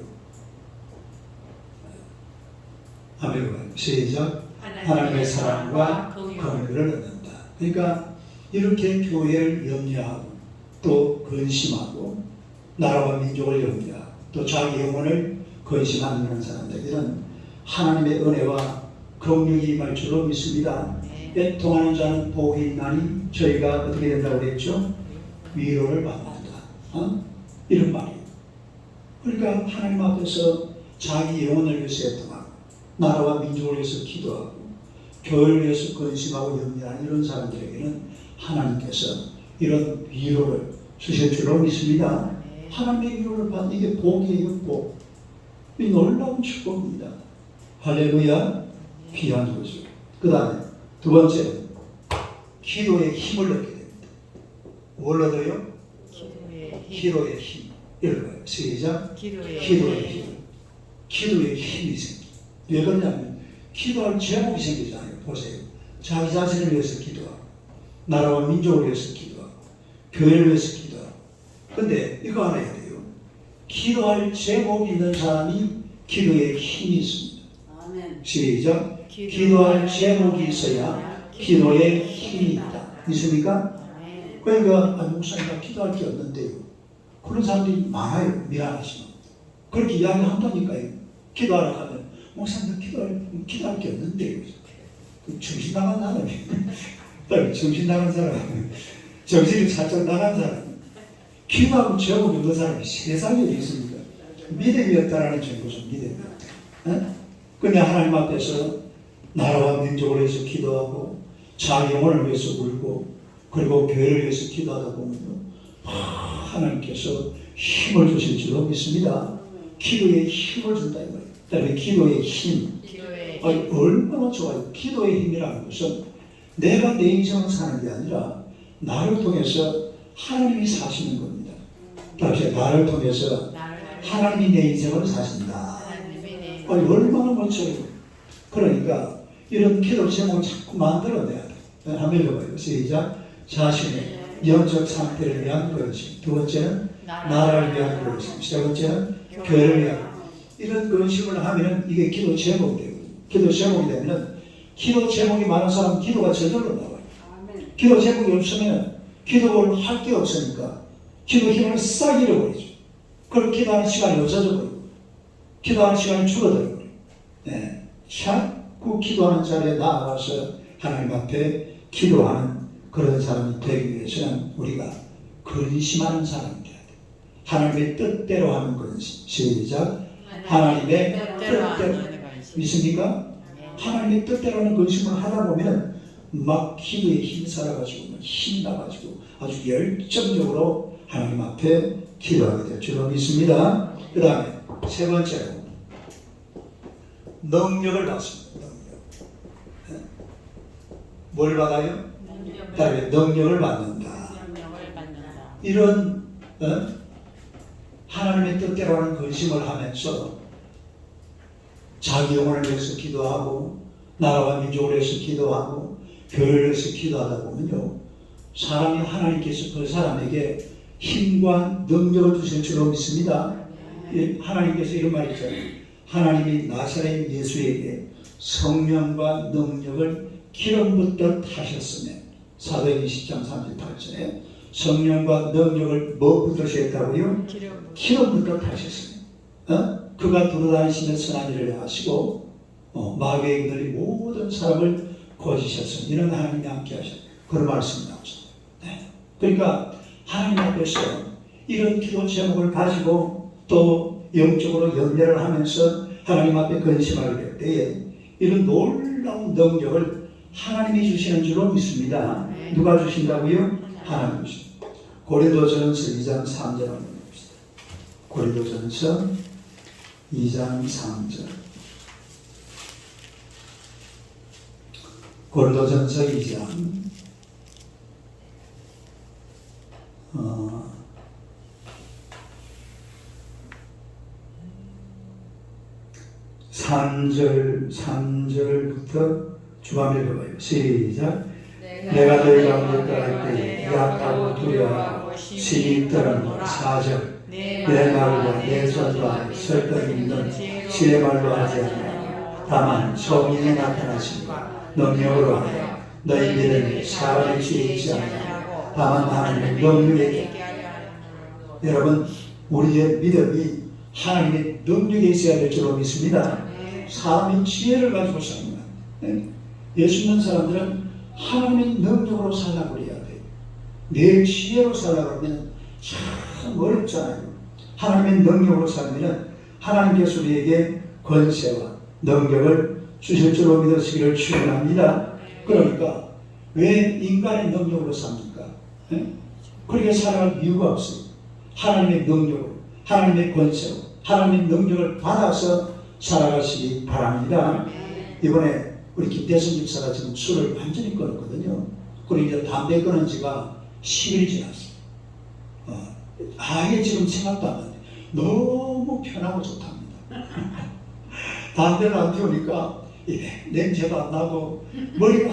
아멘. 시작. 하나님의 사랑과 긍휼을 얻는다. 그러니까 이렇게 교회를 염려하고 또 근심하고 나라와 민족을 염려하고 또 자기 영혼을 근심하는 사람들은 하나님의 은혜와 긍휼이 임할 줄로 믿습니다. 애통하는 자는 복이 있나니 저희가 어떻게 된다고 그랬죠? 위로를 받는다. 이런 말이에요. 그러니까 하나님 앞에서 자기 영혼을 위해서 애통하고 나라와 민족을 위해서 기도하고 교회를 위해서 근심하고 염려하는 이런 사람들에게는 하나님께서 이런 위로를 주실 줄로 믿습니다. 하나님의 위로를 받는 이게 복이에요. 복. 이 놀라운 축복입니다. 할렐루야. 귀한 거죠. 그 다음에 두 번째, 기도의 힘을 얻게 됩니다. 뭘 얻어요? 기도의 힘. 이런 시작. 기도의 힘. 기도의 힘이 생깁니다. 왜 그러냐면 기도할 제목이 생기잖아요. 보세요. 자기 자신을 위해서 기도하고 나라와 민족을 위해서 기도하고 교회를 위해서 기도하고. 근데 이거 알아야 돼요. 기도할 제목이 있는 사람이 기도의 힘이 있습니다. 아멘. 시작. 기도할 제목이 있어야 기도의 힘이 있다. 있습니까? 그러니까 목사님 나 기도할 게 없는데요. 그런 사람들이 많아요. 미안하지만 그렇게 이야기한다니까요. 기도하러 가면 목사님 기도할 게 없는데요. 정신 나간 사람이 정신 나간 사람, 정신이 살짝 나간 사람, 기도하고 제목이 없는 사람이 세상에 있습니다. 믿음이 없다라는 증거죠. 믿음이 없다. 근데 하나님 앞에서 나라와 민족을 위해서 기도하고 자기 영혼을 위해서 울고 그리고 교회를 위해서 기도하다 보면 하나님께서 힘을 주실 줄로 믿습니다. 기도에 힘을 준다 이 말이에요. 그다음에 기도의 힘. 얼마나 좋아요. 기도의 힘이라는 것은 내가 내 인생을 사는 게 아니라 나를 통해서 하나님이 사시는 겁니다. 다시 나를 통해서 하나님이 내 인생을 사신다. 얼마나 멋져요. 그러니까 이런 기도 제목을 자꾸 만들어내야 돼. 한번 읽어봐요. 시작. 자신의 영적 상태를 위한 근심. 두 번째는 나라를 위한 근심. 세 번째는 교회를 위한. 이런 근심을 하면 이게 기도 제목이 되고, 기도 제목이 되면 기도 제목이 많은 사람은 기도가 저절로 나와요. 기도 제목이 없으면 기도를 할 게 없으니까 기도 힘을 싹 잃어버리죠. 그럼 기도하는 시간이 없어져 버리고 기도하는 시간이 줄어들어 버려요. 네. 자꾸 기도하는 자리에 나아가서 하나님 앞에 기도하는 그런 사람이 되기 위해서는 우리가 근심하는 사람이 돼야 돼. 하나님의 뜻대로 하는 근심. 시작. 하나님의 뜻대로. 믿습니까? 하나님의 뜻대로 하는 근심을 하다 보면 막 기도에 힘 살아가지고 힘 나가지고 아주 열정적으로 하나님 앞에 기도하게 될 줄로 믿습니다. 그 다음에 세 번째로 능력을 받습니다. 능력. 뭘 받아요? 다음에 능력을 받는다. 이런 하나님의 뜻대로 하는 근심을 하면서 자기 영혼을 위해서 기도하고 나라와 민족을 위해서 기도하고 교회를 위해서 기도하다 보면요, 사람이 하나님께서 그 사람에게 힘과 능력을 주실 줄로 믿습니다. 하나님께서 이런 말이 있잖아요. 하나님이 나사렛 예수에게 성령과 능력을 기름 붓듯 하셨으며, 사도행 20장 38절에 성령과 능력을 뭐 붓듯이 했다고요? 기름 붓듯 하셨으며, 그가 돌아다니시며 선한 일을 하시고 마귀의 그들이 모든 사람을 고치셨으니 이런 하나님이 함께 하셨다. 그런 말씀이 나오죠. 네. 그러니까 하나님 앞에서 이런 기도 제목을 가지고 또 영적으로 연결을 하면서 하나님 앞에 근심하게 될 때에 이런 놀라운 능력을 하나님이 주시는 줄로 믿습니다. 누가 주신다고요? 하나님 주십니다. 고린도전서 2장 3절 한번 봅시다. 고린도전서 2장 3절. 고린도전서 2장 3절 3절부터 주밤에 읽어봐요. 시작. 내가 너희 가운데 떠날 때에 약하고 두려워하고 신이 떠나노라. 4절. 내 말과 내 전과 설득 있는 신의 말로 하지 않으며 다만 성령에 나타나시니까 능력으로 하여 너희 믿음이 사람의 지에 있지 않으며 다만 하나님의 능력에 있게. 여러분, 우리의 믿음이 하나님의 능력에 있어야 될 줄로 믿습니다. 사람의 지혜를 가지고 삽니다. 예수 믿는 사람들은 하나님의 능력으로 살라고 그래야 돼요. 내 지혜로 살라고 하면 참 어렵잖아요. 하나님의 능력으로 살면 하나님께서 우리에게 권세와 능력을 주실 줄로 믿으시기를 축원합니다. 그러니까 왜 인간의 능력으로 삽니까? 그렇게 살아갈 이유가 없어요. 하나님의 능력으로, 하나님의 권세로, 하나님의 능력을 받아서 살아가시기 바랍니다. 이번에 우리 김대성 집사가 지금 술을 완전히 끊었거든요. 그리고 이제 담배 끊은 지가 10일 지났어요. 아예 지금 생각도 안 나요. 너무 편하고 좋답니다. 담배를 안 피우니까 냄새도 안 나고 머리가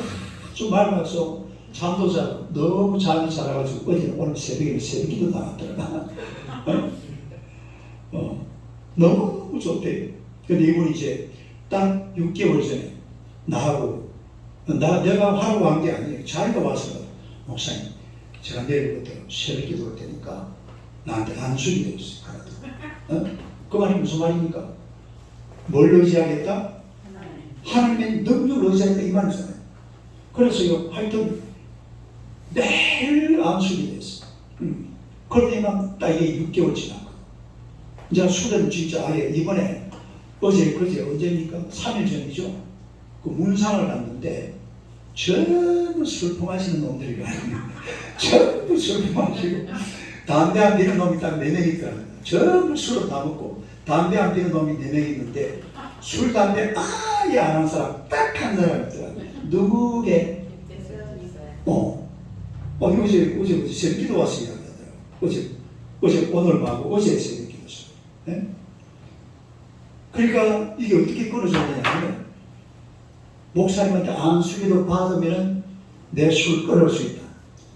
아주 맑아서 잠도 자고 너무 잠이 자라가지고 어제는 오늘 새벽에 새벽기도 나왔더라. 너무 좋대요. 근데 이분이 이제 딱 6개월 전에 나하고 내가 하라고 한 게 아니에요. 자기가 와서 목사님 제가 내일부터 새벽기도 올 테니까 나한테 안수기 되었어요. 그 말이 무슨 말입니까? 뭘 의지하겠다? 하나님의 능력을 의지하겠다 이 말이잖아요. 그래서 하여튼 매일 안수기 됐어요. 그러더니만 딱 이게 6개월 지나고 이제 술은 진짜 아예 이번에 어제 그제 언제입니까? 3일 전이죠. 그 문상을 갔는데 전부 술 품하시는 놈들이 아니에요. 전부 술 품하시고 담배 안 피는 놈이 딱 4명 있더라고요. 전부 술을 다 먹고 담배 안 피는 놈이 4명 있는데 술, 담배 아예 안 하는 사람 딱 한 사람 있더라고요. 누구게? 어제 새벽기도 와서 이야기하더라고요. 어제 오늘 하고 어제 새벽기도죠. 네? 그러니까 이게 어떻게 끊어졌느냐면 목사님한테 안수기도 받으면 내 술 끊을 수 있다.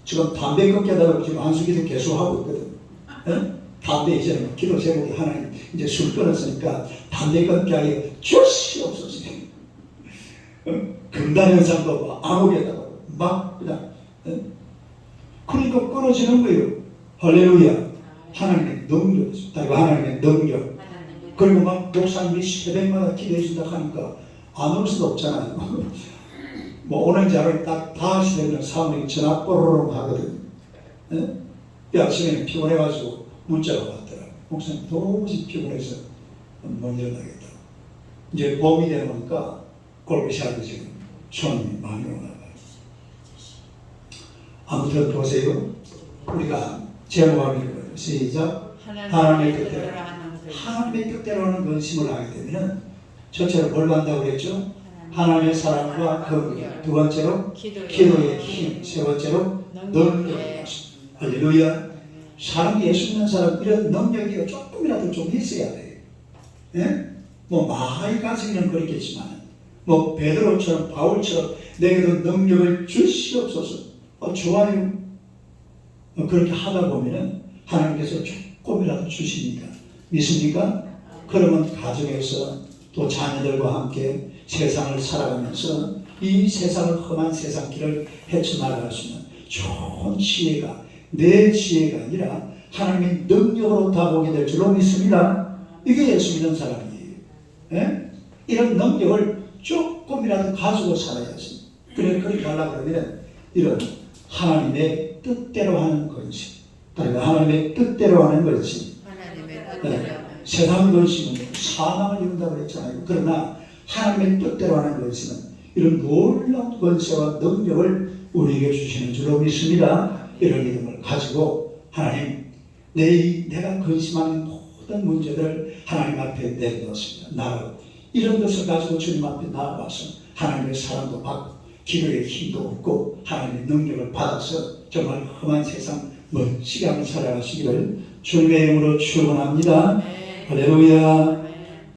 지금 담배 끊게 하다가 지금 안수기도 계속 하고 있거든. 네? 담배 이제는 기도 제목이 하나님 이제 술 끊었으니까 담배 끊게 하기 주시옵소서. 금단 현상도 암흑에다가 막 그냥 그러니까 끊어지는 거예요. 할렐루야. 하나님의 능력, 하나님의 능력. 그리고 막 목사님이 새벽마다 기도해 준다 하니까 안 올 수도 없잖아요. 뭐 오는지 알고 딱 5시 되면 사모님이 전화 꼬르륵 하거든. 아침에는 피곤해가지고 문자가 왔더라고요. 목사님 도무지 피곤해서 못 일어나겠다. 이제 봄이 되니까 골프샵에 지금 손님이 많이 오나봐요. 아무튼 보세요. 우리가 제목하는 거예요. 시작. 하나님의 뜻대로. 하나님의 뜻대로 하는 근심을 하게 되면 첫째로 뭘 한다고 그랬죠? 하나님의 사랑과 긍휼. 두 번째로 기도의 힘. 세 번째로 능력의 것입니다. 할렐루야. 사람 예수 믿는 사람 이런 능력이 조금이라도 좀 있어야 돼요. 예? 뭐 많이 가지기는 그렇겠지만 뭐 베드로처럼 바울처럼 내게도 능력을 주시옵소서. 좋아요. 그렇게 하다 보면은 하나님께서 조금이라도 주십니다. 믿습니까? 그러면 가정에서 또 자녀들과 함께 세상을 살아가면서 이 세상을 험한 세상 길을 헤쳐나갈 수 있는 좋은 지혜가 내 지혜가 아니라 하나님의 능력으로 다가오게 될 줄로 믿습니다. 이게 예수 믿는 사람이에요. 예? 이런 능력을 조금이라도 가지고 살아야지. 그렇게 하려고 그러면 이런 하나님의 뜻대로 하는 것이 하나님의 뜻대로 하는 것이 세상 근심은 사망을 이룬다고 그랬잖아요. 그러나 하나님의 뜻대로 하는 것은 이런 놀라운 권세와 능력을 우리에게 주시는 줄로 믿습니다. 이런 믿음을 가지고 하나님 내가 근심하는 모든 문제들을 하나님 앞에 내놓습니다. 나로 이런 것을 가지고 주님 앞에 나아가서 하나님의 사랑도 받고 기도의 힘도 얻고 하나님의 능력을 받아서 정말 험한 세상 멋지게 한번 살아가시기를 주님의 이름으로 축원합니다. 할렐루야.